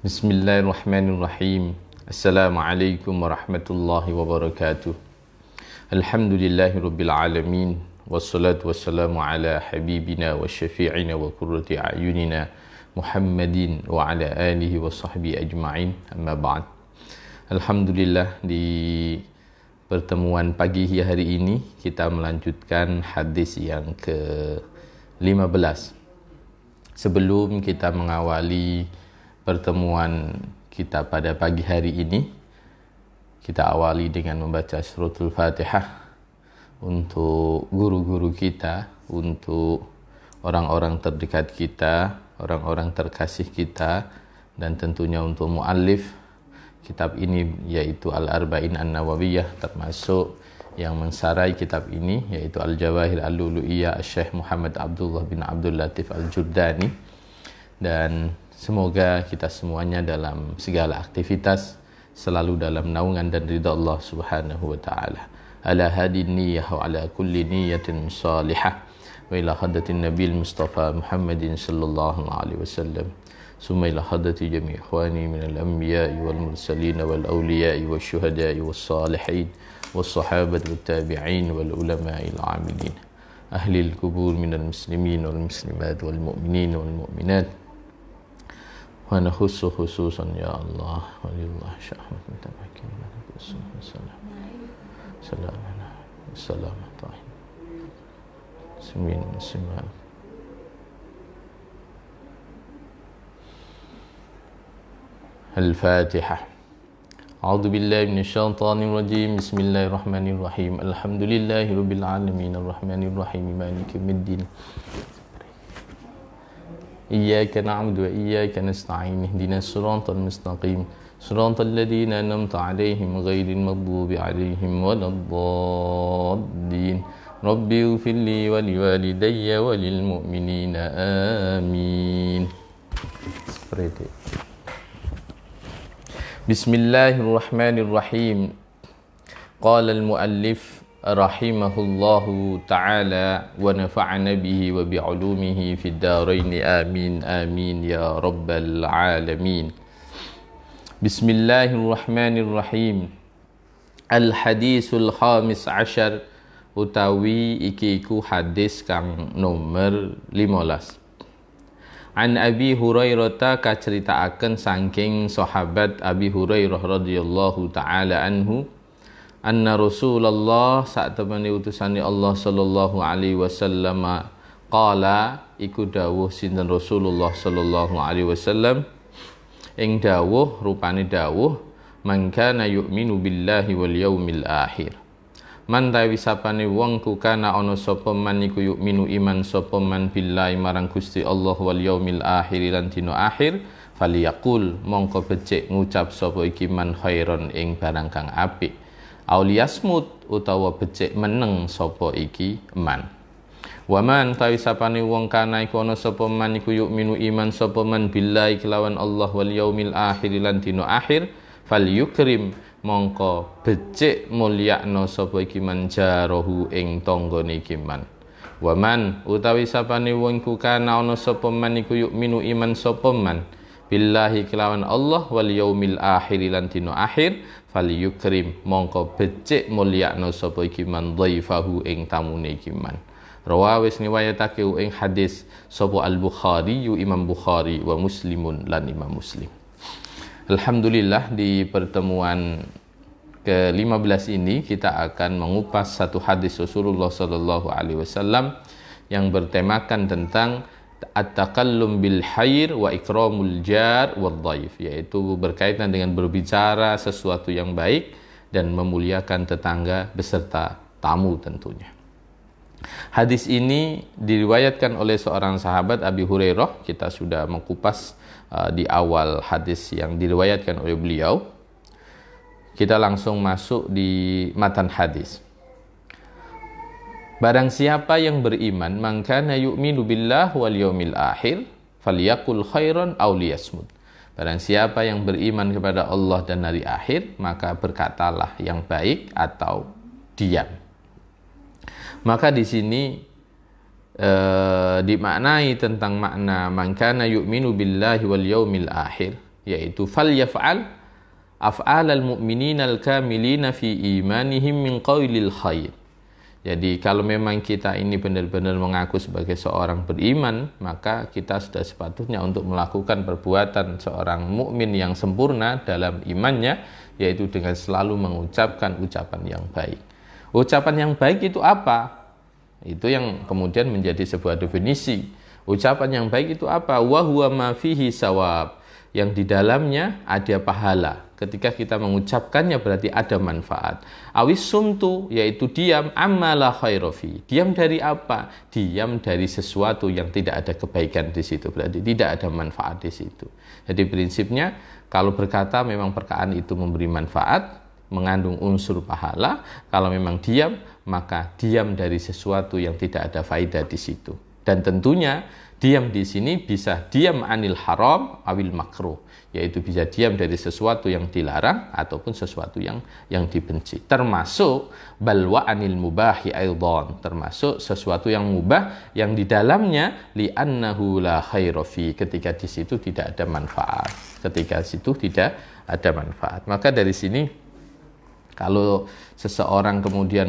Bismillahirrahmanirrahim. Assalamualaikum warahmatullahi wabarakatuh. Alhamdulillahirabbil alamin. Wassalatu wassalamu ala habibina wa syafi'ina wa qurrati a'yunina Muhammadin wa ala alihi wa sahbihi ajma'in. Amma ba'd. Alhamdulillah, di pertemuan pagi hari ini kita melanjutkan hadis yang ke-15. Sebelum kita mengawali pertemuan kita pada pagi hari ini, kita awali dengan membaca suratul Fatihah untuk guru-guru kita, untuk orang-orang terdekat kita, orang-orang terkasih kita, dan tentunya untuk muallif kitab ini, yaitu Al-Arba'in An-Nawawiyah, termasuk yang mensarai kitab ini, yaitu Al-Jawahir Al-Lulu'iyah Syekh Muhammad Abdullah bin Abdul Latif Al-Jurdani. Dan semoga kita semuanya dalam segala aktivitas selalu dalam naungan dan ridha Allah Subhanahu wa taala. Ala hadin niyyah wa ala kulli niyyatin salihah wa ila hadratin nabiyil mustafa Muhammadin sallallahu alaihi wasallam. Summa ila hadrati jami' ikhwani minal anbiya'i wal mursalin wal awliya'i wasyuhada'i was salihin was sahabati wat tabi'in wal ulama'il 'amilin. Ahli al-qubur minal muslimin wal muslimat wal mu'minin wal mu'minat. Wa nakhussu khususan ya Allah walillah syahmat mutamakin salamatan muslimin. Al-Fatihah. A'udzu billahi minasy syaithanir rajim. Bismillahirrahmanirrahim. Alhamdulillahirabbil alamin arrahmanir rahim maliki yaumiddin. Iyyaka na'budu wa iyyaka nasta'in. Ihdinas siratal mustaqim. Siratal ladzina an'amta 'alaihim ghairil maghdubi 'alaihim waladdallin. Rabbi ighfirli wa liwalidayya wa lil mu'minina amin. Seperti itu. Bismillahirrahmanirrahim. Qala al-muallif rahimahullahu ta'ala wa nafa'ana bihi wa bi'ulumihi fid dharain amin amin ya rabbal alamin. Bismillahirrahmanirrahim. Al hadisul khamis ashar, utawi iki iku hadis kang nomor 15. An Abi Hurairah, kaceritaaken saking sahabat Abi Hurairah radhiyallahu ta'ala anhu, anna Rasulullah, saat temani utusane Allah sallallahu alaihi wasallam, qala iku dawuh sinten Rasulullah sallallahu alaihi wasallam, ing dawuh rupane dawuh, man kana yu'minu billahi wal yaumil akhir. Man tawi sapane wong ku kana ana sapa man iku yu'minu iman sapa man billahi marang Gusti Allah wal yaumil akhir lan dina akhir, faliyaqul mongko becik ngucap sapa iki man khairon ing barang kang apik. Auliyasmut utawa becik meneng sapa iki man. Waman tawi sapane wong kana iku ana sapa man iku yu'minu iman sapa man billahi kelawan Allah wal yaumil akhir lan dina akhir, falyukrim mongko becik mulyakno sapa iki man jarahu ing tanggane iki man. Waman utawi sapane wong iku kana ana sapa man iku yu'minu iman sapa man billahi kelawan Allah wal yaumil akhir lan dina akhir, falyukrim mongko becik mulyakno sapa iki man dhaifahu ing tamune iki man. Rawawis riwayatake ing hadis sapa Al-Bukhari, Imam Bukhari, wa Muslimun lan Imam Muslim. Alhamdulillah, di pertemuan ke-15 ini kita akan mengupas satu hadis Rasulullah sallallahu alaihi wasallam yang bertemakan tentang at-takallum bil khair wa ikramul jar wad dhaif, yaitu berkaitan dengan berbicara sesuatu yang baik dan memuliakan tetangga beserta tamu tentunya. Hadis ini diriwayatkan oleh seorang sahabat Abi Hurairah. Kita sudah mengupas di awal hadis yang diriwayatkan oleh beliau. Kita langsung masuk di matan hadis. Barang siapa yang beriman, man kana yu'minu billah wal yaumil akhir, falyaqul khairan aw liyasmut. Barang siapa yang beriman kepada Allah dan hari akhir, maka berkatalah yang baik atau diam. Maka di sini dimaknai tentang makna man kana yu'minu billahi wal yaumil akhir. yaitu falyaf'al af'alal mu'mininal kamilina fi imanihim min qaulil khair. Jadi kalau memang kita ini benar-benar mengaku sebagai seorang beriman, maka kita sudah sepatutnya untuk melakukan perbuatan seorang mukmin yang sempurna dalam imannya, yaitu dengan selalu mengucapkan ucapan yang baik. Ucapan yang baik itu apa? Itu yang kemudian menjadi sebuah definisi. Ucapan yang baik itu apa? Wa huwa ma fihi sawab, yang di dalamnya ada pahala. Ketika kita mengucapkannya berarti ada manfaat. Awis sumtu, yaitu diam, amala khairofi. Diam dari apa? Diam dari sesuatu yang tidak ada kebaikan di situ. Berarti tidak ada manfaat di situ. Jadi prinsipnya kalau berkata memang perkataan itu memberi manfaat, mengandung unsur pahala. Kalau memang diam, maka diam dari sesuatu yang tidak ada faedah di situ. Dan tentunya diam di sini bisa diam anil haram awil makruh, yaitu bisa diam dari sesuatu yang dilarang ataupun sesuatu yang dibenci. Termasuk balwa anil mubahi aidan, termasuk sesuatu yang mubah yang di dalamnya li'annahu la khaira fi, ketika di situ tidak ada manfaat. Ketika di situ tidak ada manfaat. Maka dari sini kalau seseorang kemudian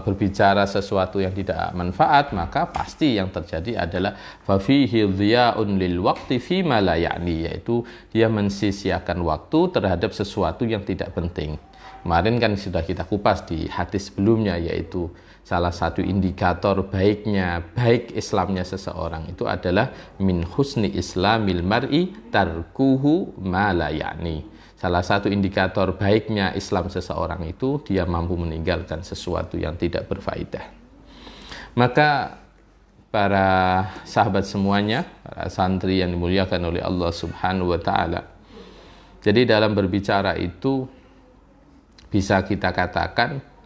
berbicara sesuatu yang tidak manfaat, maka pasti yang terjadi adalah fafihi dhiya'un lil waqti fima la ya'ni, yaitu dia mensia-siakan waktu terhadap sesuatu yang tidak penting. Kemarin kan sudah kita kupas di hadis sebelumnya, yaitu salah satu indikator baik Islamnya seseorang itu adalah min husni islamil mar'i tarkuhu ma la ya'ni. Salah satu indikator baiknya Islam seseorang itu dia mampu meninggalkan sesuatu yang tidak berfaedah. Maka para sahabat semuanya, para santri yang dimuliakan oleh Allah Subhanahu wa taala. Jadi dalam berbicara itu bisa kita katakan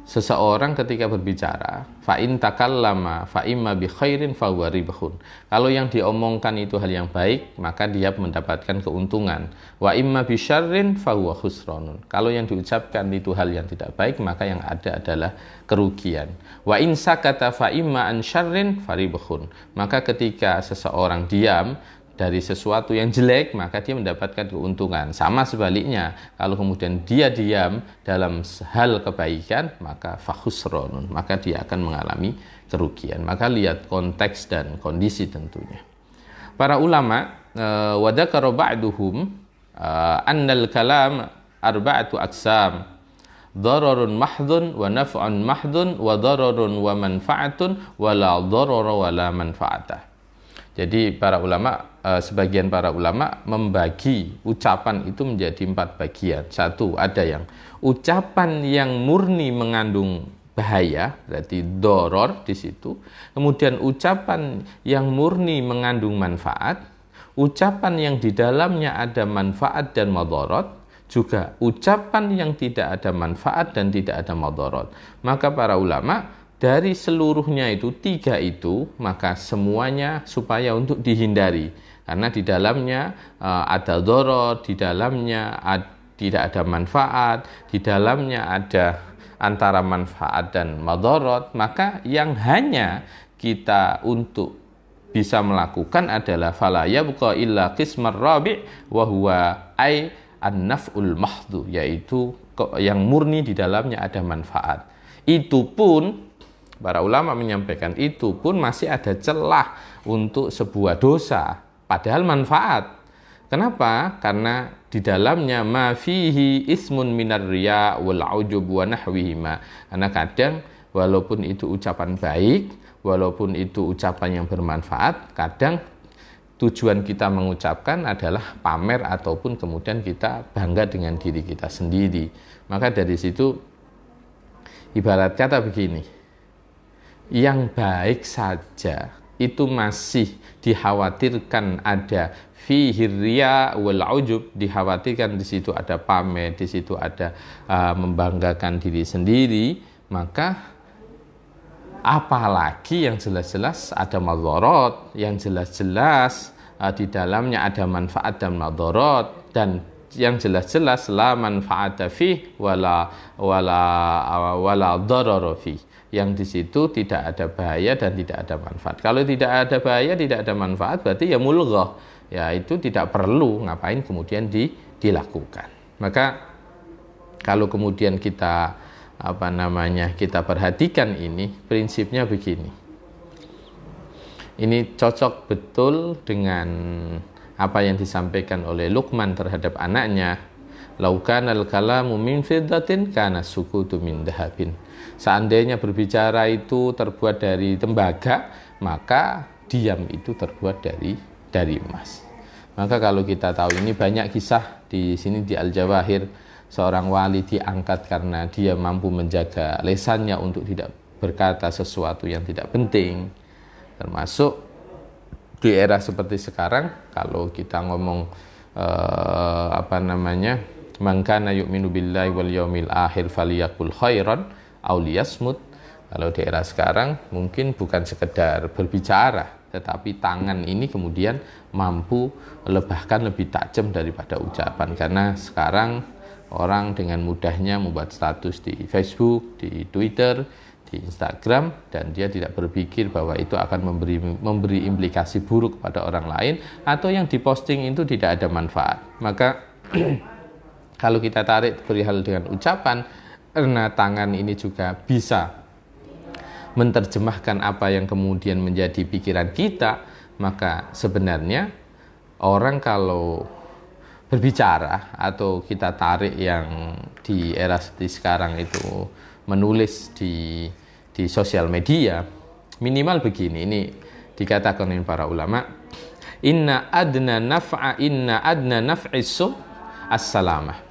seseorang ketika berbicara fa in takallama fa imma bi khairin fa huwa ribhun. Kalau yang diomongkan itu hal yang baik, maka dia mendapatkan keuntungan. Wa imma bi syarrin fa huwa khusranun. Kalau yang diucapkan itu hal yang tidak baik, maka yang ada adalah kerugian. Wa in sakata fa imma an syarrin fa ribhun. Maka ketika seseorang diam dari sesuatu yang jelek, maka dia mendapatkan keuntungan. Sama sebaliknya, kalau kemudian dia diam dalam hal kebaikan, maka fakhusronun, maka dia akan mengalami kerugian. Maka lihat konteks dan kondisi tentunya. Para ulama wadakara ba'duhum annal kalam arba'atu aqsam, dararun mahdun wa naf'un mahdun wa dararun wa manfa'atun wa la darara wa la manfa'atah. Jadi para ulama, sebagian para ulama membagi ucapan itu menjadi 4 bagian. Satu, ada yang ucapan yang murni mengandung bahaya, berarti doror di situ. Kemudian ucapan yang murni mengandung manfaat, ucapan yang di dalamnya ada manfaat dan madharat, juga ucapan yang tidak ada manfaat dan tidak ada madharat. Maka para ulama dari seluruhnya itu 3 itu, maka semuanya supaya untuk dihindari. Karena di dalamnya ada doror, di dalamnya tidak ada manfaat, di dalamnya ada antara manfaat dan madharat. Maka yang hanya kita untuk bisa melakukan adalah fala yabqa illa qismar rabi' wa huwa ay an-naf'ul mahdhu, yaitu yang murni di dalamnya ada manfaat. Itu pun para ulama menyampaikan itu pun masih ada celah untuk sebuah dosa, padahal manfaat. Kenapa? Karena di dalamnya ma fihi ismun minar riya wal ujub wa nahwihima. Karena kadang walaupun itu ucapan baik, walaupun itu ucapan yang bermanfaat, kadang tujuan kita mengucapkan adalah pamer ataupun kemudian kita bangga dengan diri kita sendiri. Maka dari situ ibarat kata begini, yang baik saja itu masih dikhawatirkan ada fihi riya wal ujub, dikhawatirkan di situ ada pamer, di situ ada membanggakan diri sendiri, maka apalagi yang jelas-jelas ada madharat, yang jelas-jelas di dalamnya ada manfaat dan madharat, dan yang jelas-jelas la manfaata fi wala darara fi. Yang di situ tidak ada bahaya dan tidak ada manfaat. Kalau tidak ada bahaya, tidak ada manfaat, berarti ya mulghah. Ya itu tidak perlu ngapain kemudian dilakukan. Maka kalau kemudian kita kita perhatikan ini, prinsipnya begini. Ini cocok betul dengan apa yang disampaikan oleh Luqman terhadap anaknya. Laukanal kalamu min fiddatin kana sukutu min dahabin. Seandainya berbicara itu terbuat dari tembaga, maka diam itu terbuat dari emas. Maka kalau kita tahu ini banyak kisah di sini di Al-Jawahir, seorang wali diangkat karena dia mampu menjaga lesannya untuk tidak berkata sesuatu yang tidak penting. Termasuk di era seperti sekarang, kalau kita ngomong man kana yu'minu billahi wal yaumil akhir falyaqul khairan aw liyasmut. Kalau di era sekarang mungkin bukan sekedar berbicara, tetapi tangan ini kemudian mampu bahkan lebih tajam daripada ucapan, karena sekarang orang dengan mudahnya membuat status di Facebook, di Twitter, di Instagram, dan dia tidak berpikir bahwa itu akan memberi implikasi buruk pada orang lain, atau yang diposting itu tidak ada manfaat. Maka kalau kita tarik perihal dengan ucapan, karena tangan ini juga bisa menerjemahkan apa yang kemudian menjadi pikiran kita, maka sebenarnya orang kalau berbicara atau kita tarik yang di era seperti sekarang itu menulis di sosial media, minimal begini, ini dikatakan oleh para ulama, inna adna naf'is as-salamah.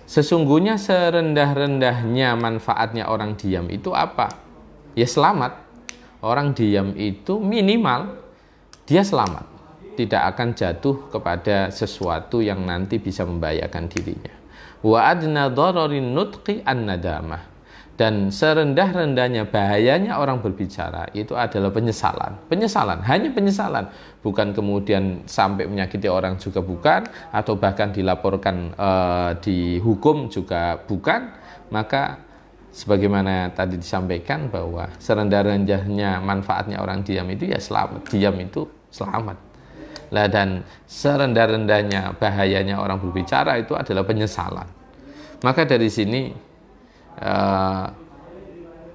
Sesungguhnya serendah-rendahnya manfaatnya orang diam itu apa? Ya selamat. Orang diam itu minimal dia selamat, tidak akan jatuh kepada sesuatu yang nanti bisa membahayakan dirinya. Wa adna dararin nutqi an-nadamah. Dan serendah-rendahnya bahayanya orang berbicara itu adalah penyesalan. Penyesalan, hanya penyesalan. Bukan kemudian sampai menyakiti orang juga bukan, atau bahkan dilaporkan dihukum juga bukan. Maka sebagaimana tadi disampaikan bahwa serendah-rendahnya manfaatnya orang diam itu ya selamat. Diam itu selamat. Lah, dan serendah-rendahnya bahayanya orang berbicara itu adalah penyesalan. Maka dari sini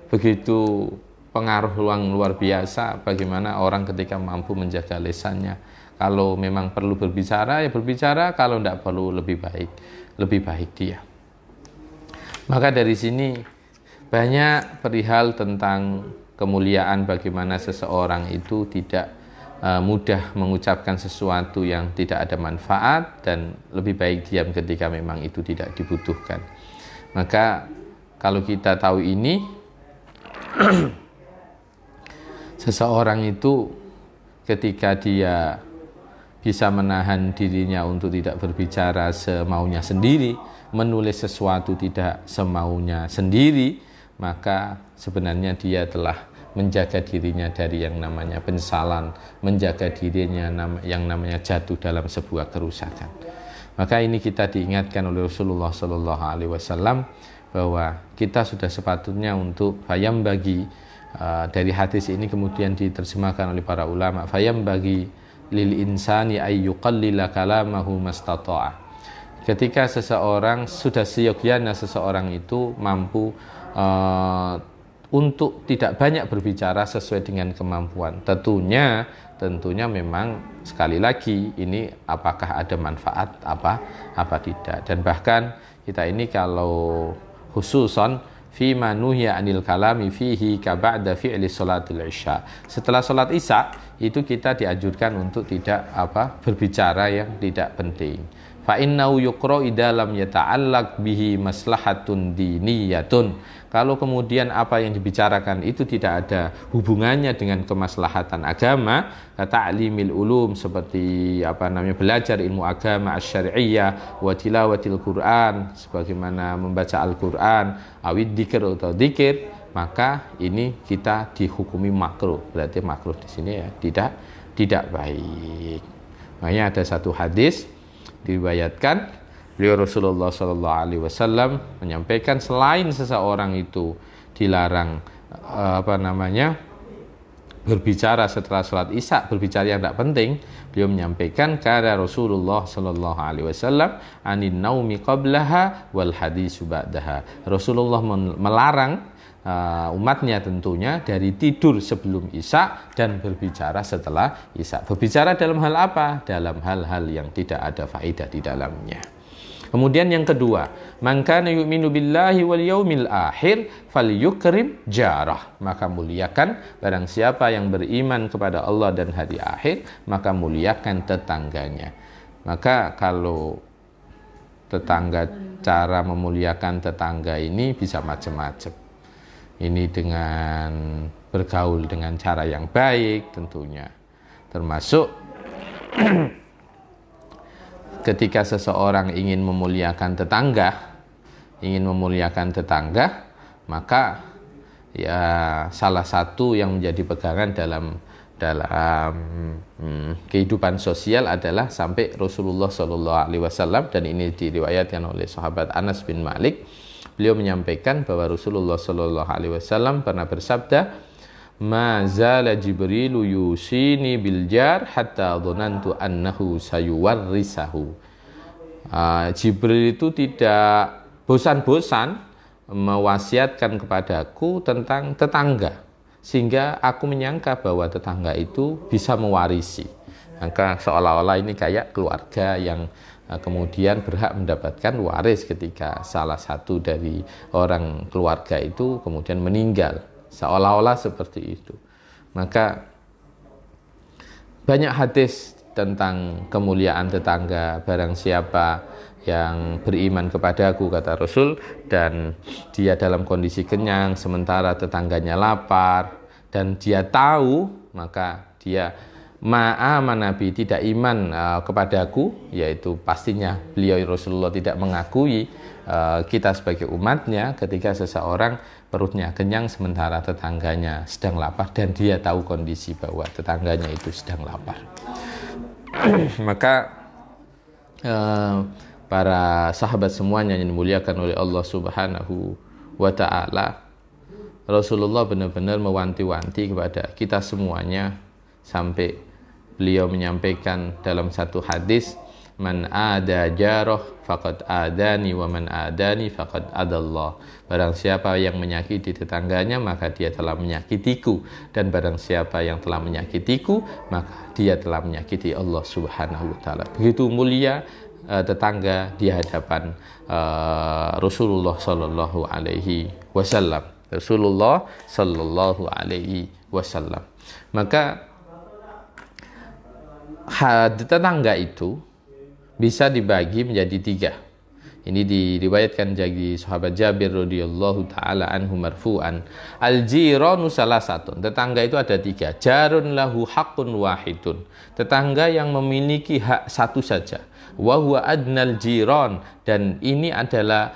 begitu pengaruh luar biasa bagaimana orang ketika mampu menjaga lisannya. Kalau memang perlu berbicara ya berbicara, kalau tidak perlu lebih baik dia. Maka dari sini banyak perihal tentang kemuliaan, bagaimana seseorang itu tidak mudah mengucapkan sesuatu yang tidak ada manfaat, dan lebih baik diam ketika memang itu tidak dibutuhkan. Maka kalau kita tahu ini, seseorang itu ketika dia bisa menahan dirinya untuk tidak berbicara semaunya sendiri, menulis sesuatu tidak semaunya sendiri, maka sebenarnya dia telah menjaga dirinya dari yang namanya penyesalan, menjaga dirinya yang namanya jatuh dalam sebuah kerusakan. Maka ini kita diingatkan oleh Rasulullah SAW bahwa kita sudah sepatutnya untuk fayam bagi, dari hadis ini kemudian diterjemahkan oleh para ulama, fayam bagi lil insani ayyuqallila kalamahu mastata'a. Ketika seseorang sudah seyogyanya seseorang itu mampu untuk tidak banyak berbicara sesuai dengan kemampuan. Tentunya memang sekali lagi ini apakah ada manfaat apa tidak. Dan bahkan kita ini kalau khususon fima nuhiya anil kalami fihi ka ba'da fi'li salatil isya. Setelah salat isya itu kita dianjurkan untuk tidak berbicara yang tidak penting. Fa innahu yuqra idza lam yata'allaq bihi maslahatun diniyatun. Kalau kemudian apa yang dibicarakan itu tidak ada hubungannya dengan kemaslahatan agama, ta'limil ulum, seperti belajar ilmu agama asy-syar'iyyah, wa tilawatil Qur'an, sebagaimana membaca Al-Qur'an, awid dzikir atau dzikir, maka ini kita dihukumi makruh. Berarti makruh di sini ya tidak baik. Makanya ada satu hadis Diriwayatkan beliau Rasulullah sallallahu alaihi wasallam menyampaikan selain seseorang itu dilarang berbicara setelah sholat isya, berbicara yang tidak penting, beliau menyampaikan kata Rasulullah sallallahu alaihi wasallam anin naumi qablaha wal hadisu ba'daha. Rasulullah melarang umatnya tentunya dari tidur sebelum isya dan berbicara setelah isya. Berbicara dalam hal apa? Dalam hal-hal yang tidak ada faedah di dalamnya. Kemudian yang kedua, man kana yu'minu billahi wal yaumil akhir falyukrim jarah. Maka muliakan barang siapa yang beriman kepada Allah dan hari akhir, maka muliakan tetangganya. Maka kalau tetangga, cara memuliakan tetangga ini bisa macam-macam. Ini dengan bergaul dengan cara yang baik tentunya. Termasuk ketika seseorang ingin memuliakan tetangga, maka ya salah satu yang menjadi pegangan dalam kehidupan sosial adalah sampai Rasulullah SAW, dan ini diriwayatkan oleh sahabat Anas bin Malik. Beliau menyampaikan bahwa Rasulullah SAW pernah bersabda, ma zala Jibrilu yusini bil jar hatta dhanantu annahu sayuwarrisahu. Jibril itu tidak bosan-bosan mewasiatkan kepadaku tentang tetangga, sehingga aku menyangka bahwa tetangga itu bisa mewarisi. Maka seolah-olah ini kayak keluarga yang kemudian berhak mendapatkan waris ketika salah satu dari orang keluarga itu kemudian meninggal. Seolah-olah seperti itu. Maka banyak hadis tentang kemuliaan tetangga. Barang siapa yang beriman kepadaku, kata Rasul, dan dia dalam kondisi kenyang sementara tetangganya lapar, dan dia tahu, maka dia Nabi tidak iman kepadaku, yaitu pastinya beliau Rasulullah tidak mengakui kita sebagai umatnya ketika seseorang perutnya kenyang sementara tetangganya sedang lapar, dan dia tahu kondisi bahwa tetangganya itu sedang lapar. Maka para sahabat semuanya yang dimuliakan oleh Allah Subhanahu wa ta'ala, Rasulullah benar-benar mewanti-wanti kepada kita semuanya, sampai beliau menyampaikan dalam satu hadis, man ada jarah faqad adani wa man adani faqad adallah. Barang siapa yang menyakiti tetangganya, maka dia telah menyakitiku, dan barang siapa yang telah menyakitiku, maka dia telah menyakiti Allah Subhanahu wa taala. Begitu mulia tetangga di hadapan Rasulullah sallallahu alaihi wasallam. Rasulullah sallallahu alaihi wasallam. Maka tetangga itu bisa dibagi menjadi 3. Ini diriwayatkan dari sahabat Jabir radhiyallahu taala anhu marfu'an, al-jiranu salasatun. Tetangga itu ada 3. Jarun lahu haqqun wahidun. Tetangga yang memiliki hak satu saja. Wa huwa adnal jiran, dan ini adalah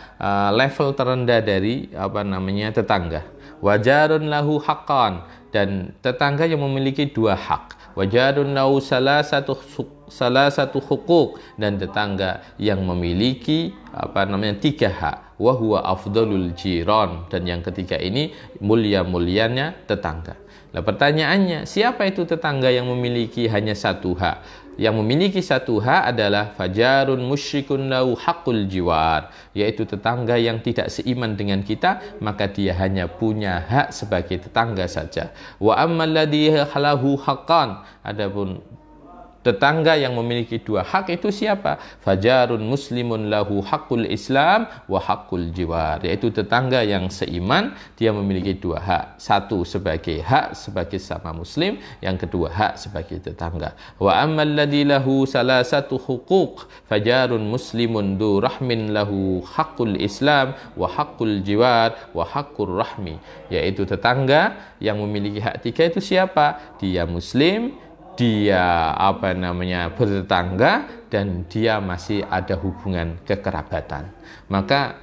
level terendah dari tetangga. Wa jarun lahu haqqan, dan tetangga yang memiliki 2 hak. Wajarun lahu salasatu hukuk, dan tetangga yang memiliki 3 hak. Wa huwa afdalul jiran, dan yang ketiga ini mulia-mulianya tetangga. Nah, pertanyaannya, siapa itu tetangga yang memiliki hanya 1 hak? Yang memiliki 1 hak adalah fajarun musyrikun lahu haqqul jiwar, yaitu tetangga yang tidak seiman dengan kita, maka dia hanya punya hak sebagai tetangga saja. Wa ammal ladzi lahu haqqan, adapun tetangga yang memiliki 2 hak itu siapa? Fajarun muslimun lahu haqqul islam wa haqqul jiwar, yaitu tetangga yang seiman, dia memiliki 2 hak. 1 sebagai hak sebagai sama muslim, yang kedua hak sebagai tetangga. Wa ammal ladzi lahu salasatu huquq fajarun muslimun du rahmin lahu haqqul islam wa haqqul jiwar wa haqqur rahmi, yaitu tetangga yang memiliki hak 3 itu siapa? Dia muslim, dia bertetangga, dan dia masih ada hubungan kekerabatan. Maka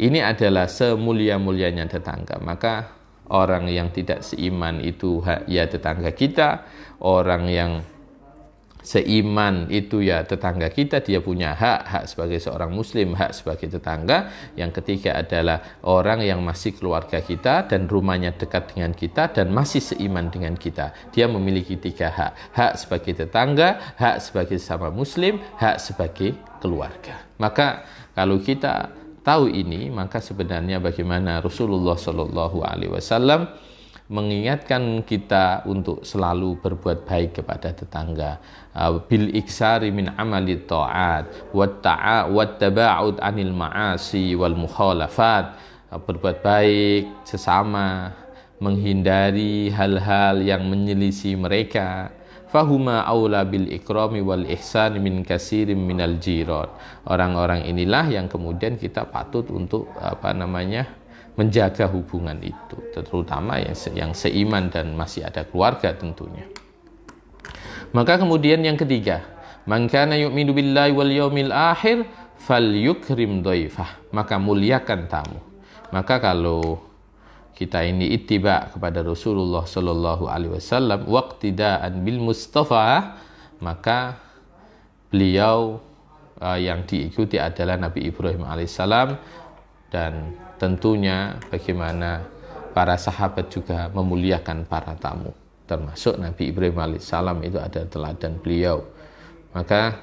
ini adalah semulia-mulianya tetangga. Maka orang yang tidak seiman itu ya tetangga kita, orang yang seiman itu ya tetangga kita, dia punya hak sebagai seorang muslim, hak sebagai tetangga. Yang ketiga adalah orang yang masih keluarga kita dan rumahnya dekat dengan kita dan masih seiman dengan kita. Dia memiliki 3 hak. Hak sebagai tetangga, hak sebagai sesama muslim, hak sebagai keluarga. Maka kalau kita tahu ini, maka sebenarnya bagaimana Rasulullah Shallallahu Alaihi Wasallam mengingatkan kita untuk selalu berbuat baik kepada tetangga, bil iksari min amali ta'at wat taba'ud anil ma'asi wal mukhalafat, berbuat baik sesama, menghindari hal-hal yang menyelisih mereka. Fahuma aula bil ikrami wal ihsan min kasirin minal jiran. Orang-orang inilah yang kemudian kita patut untuk menjaga hubungan itu, terutama yang seiman dan masih ada keluarga tentunya. Maka kemudian yang ketiga, man kana yu'minu billahi wal yaumil akhir falyukrim dhaifah, maka muliakan tamu. Maka kalau kita ini ittiba kepada Rasulullah Shallallahu Alaihi Wasallam waqtidaan bil Mustafa, maka beliau yang diikuti adalah Nabi Ibrahim alaihissalam, dan tentunya bagaimana para sahabat juga memuliakan para tamu, termasuk Nabi Ibrahim alaihissalam itu ada teladan beliau. Maka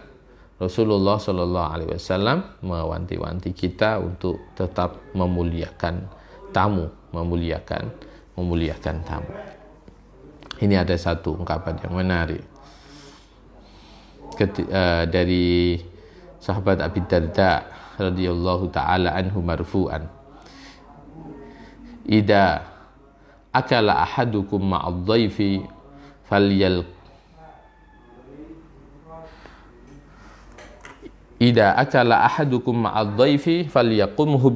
Rasulullah Shallallahu Alaihi Wasallam mewanti-wanti kita untuk tetap memuliakan tamu, memuliakan tamu. Ini ada satu ungkapan yang menarik dari sahabat Abi Darda radhiyallahu taala anhu marfu'an, idza akala ahadukum ma'ad dhaifi falyaqumhu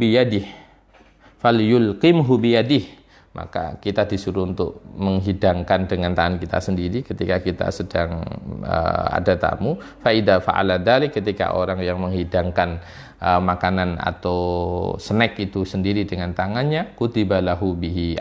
biyadihi, maka kita disuruh untuk menghidangkan dengan tangan kita sendiri ketika kita sedang ada tamu. Fa idza fa'ala dzalik, ketika orang yang menghidangkan makanan atau snack itu sendiri dengan tangannya, kutiba lahu bi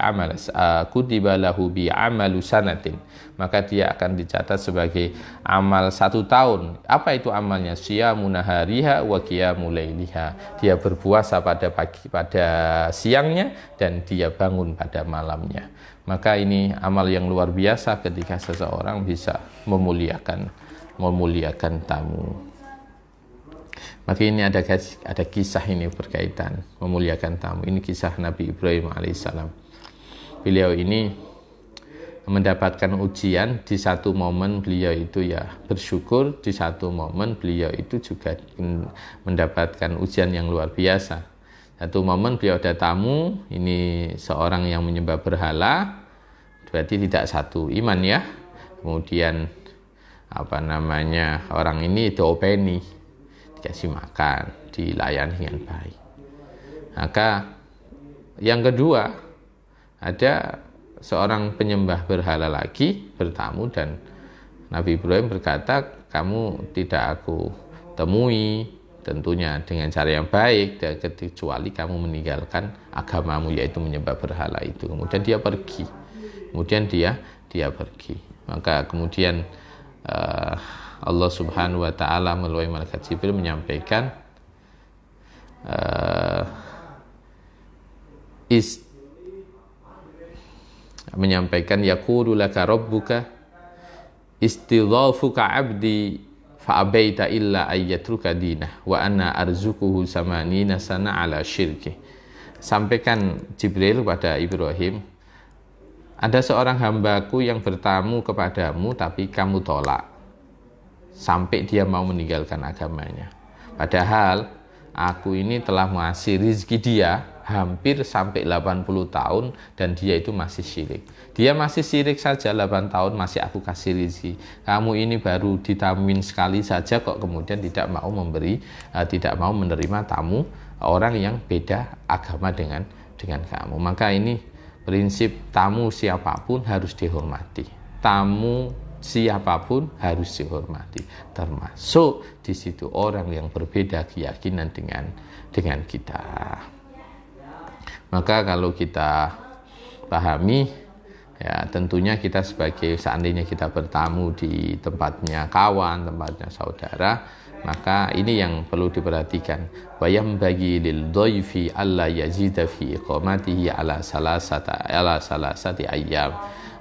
amalu sanatin, maka dia akan dicatat sebagai amal 1 tahun. Apa itu amalnya? Siyamu nahariha wa qiyamu lailiha, dia berpuasa pada siangnya dan dia bangun pada malamnya. Maka ini amal yang luar biasa ketika seseorang bisa memuliakan tamu. Maka ini ada kisah ini berkaitan memuliakan tamu. Ini kisah Nabi Ibrahim alaihissalam. Beliau ini mendapatkan ujian, di satu momen beliau itu ya bersyukur, di satu momen beliau itu juga mendapatkan ujian yang luar biasa. Satu momen beliau ada tamu, ini seorang yang menyembah berhala, berarti tidak satu iman ya. Kemudian orang ini diopeni, dikasih makan, dilayani dengan baik. Maka yang kedua, ada seorang penyembah berhala lagi bertamu, dan Nabi Ibrahim berkata, kamu tidak aku temui tentunya dengan cara yang baik, kecuali kamu meninggalkan agamamu, yaitu menyembah berhala itu. Kemudian dia pergi. Maka kemudian Allah Subhanahu wa taala melalui malaikat Jibril menyampaikan yaqulu laka rabbuka istidhafuka 'abdi fa'abaita illa ayyatruka dinah wa anna arzuquhu samanina sana ala syirki. Sampaikan Jibril kepada Ibrahim, ada seorang hambaku yang bertamu kepadamu tapi kamu tolak sampai dia mau meninggalkan agamanya. Padahal aku ini telah mengasih rizki dia hampir sampai 80 tahun dan dia itu masih syirik. Dia masih syirik saja 8 tahun masih aku kasih rizki. Kamu ini baru ditamuin sekali saja kok kemudian tidak mau menerima tamu orang yang beda agama dengan kamu. Maka ini prinsip, tamu siapapun harus dihormati. Tamu siapapun harus dihormati, termasuk di situ orang yang berbeda keyakinan dengan kita. Maka kalau kita pahami Ya, tentunya kita sebagai seandainya kita bertamu di tempatnya kawan, tempatnya saudara, maka ini yang perlu diperhatikan. Wa yambagi lil dhaifi alla yazida fi iqamatihi ala salasati ayyam.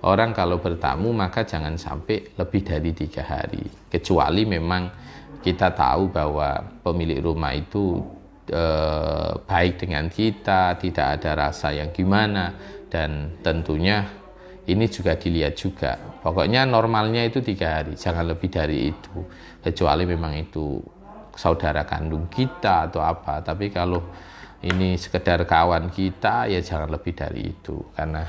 Orang kalau bertamu maka jangan sampai lebih dari 3 hari. Kecuali memang kita tahu bahwa pemilik rumah itu baik dengan kita, tidak ada rasa yang gimana, dan tentunya ini juga dilihat juga. Pokoknya normalnya itu 3 hari, jangan lebih dari itu. Kecuali memang itu saudara kandung kita atau apa. Tapi kalau ini sekedar kawan kita, ya jangan lebih dari itu. Karena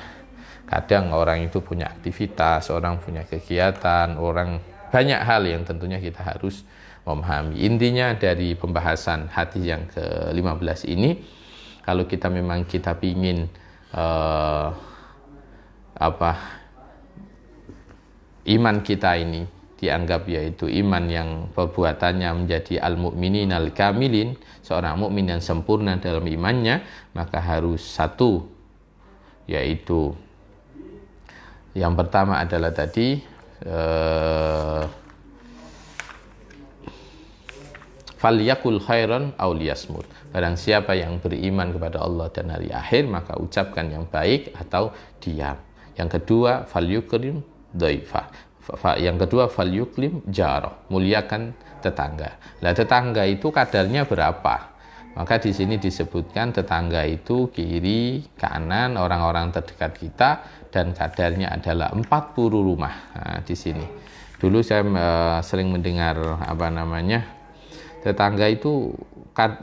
kadang orang itu punya aktivitas, orang punya kegiatan, orang banyak hal yang tentunya kita harus memahami. Intinya dari pembahasan hadis yang ke-15 ini, kalau kita memang kita ingin iman kita ini dianggap yaitu iman yang perbuatannya menjadi al-mu'minin al-kamilin, seorang mukmin yang sempurna dalam imannya, maka harus satu, yaitu yang pertama adalah tadi falyakul khairan aw liyasmut. Barang siapa yang beriman kepada Allah dan hari akhir, maka ucapkan yang baik atau diam. Yang kedua, falyukrim dhaifa. Yang kedua, falyukrim jarah, muliakan tetangga. Lah tetangga itu kadarnya berapa? Maka di sini disebutkan tetangga itu kiri, kanan, orang-orang terdekat kita, dan kadarnya adalah 40 rumah. Nah, di sini. Dulu saya sering mendengar tetangga itu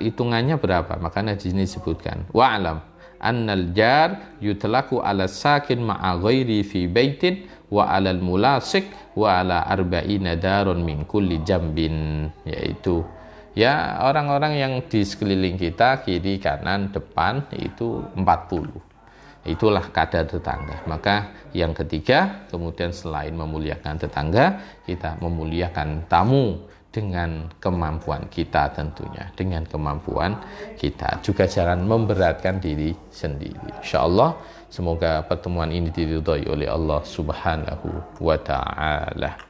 hitungannya berapa? Makanya di sini disebutkan wa'lam annal jar yutlaku ala sakin ma'a ghairi fi baitin wa alal mulasik wa ala arba'ina darun min kulli jambin, yaitu ya orang-orang yang di sekeliling kita, kiri, kanan, depan, itu 40. Itulah kadar tetangga. Maka yang ketiga, kemudian selain memuliakan tetangga, kita memuliakan tamu dengan kemampuan kita, tentunya dengan kemampuan kita, juga jangan memberatkan diri sendiri. Insyaallah semoga pertemuan ini diridhai oleh Allah Subhanahu wa taala.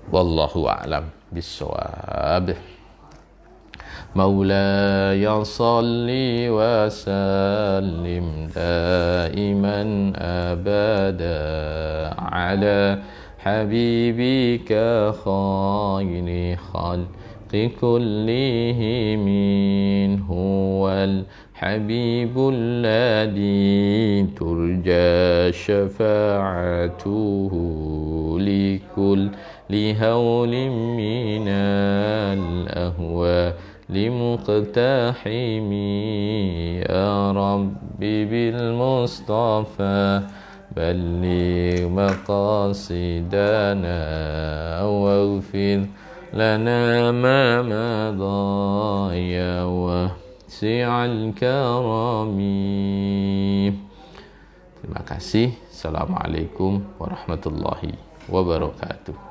Wallahu a'lam bissawab. Maulaya salli wa sallim daiman abada ala حبيبك خير خلق كلهم هو الحبيب الذي ترجى شفاعته لكل هول من الأهوال لمقتحم يا ربي بالمصطفى بلغ مقاصدنا واغفر لنا ما مضى يا واسع الكرم. Terima kasih. Assalamualaikum warahmatullahi wabarakatuh.